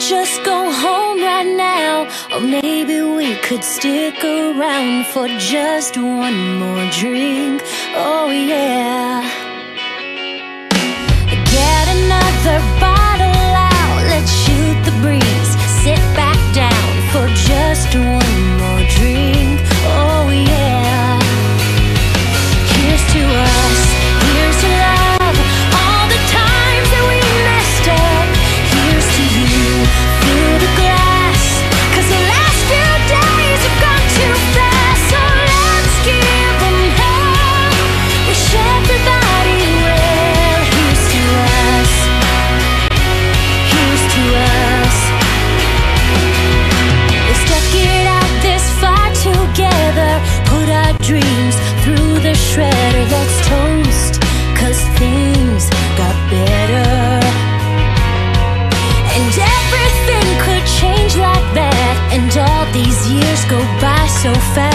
just go home right now, or maybe we could stick around for just one more drink. Oh yeah. Get another bottle out, let's shoot the breeze, sit back down for just one more drink. Oh yeah. Here's to us, here's to love, all the times that we messed up. Here's to you, fill the glass, 'cause the last few days have gone too fast. So let's give them hell, wish everybody well. Here's to us, here's to us. We stuck it out this far together, put our dreams through the shredder. Let's toast, 'cause things got better. And everything could change like that, and all these years go by so fast.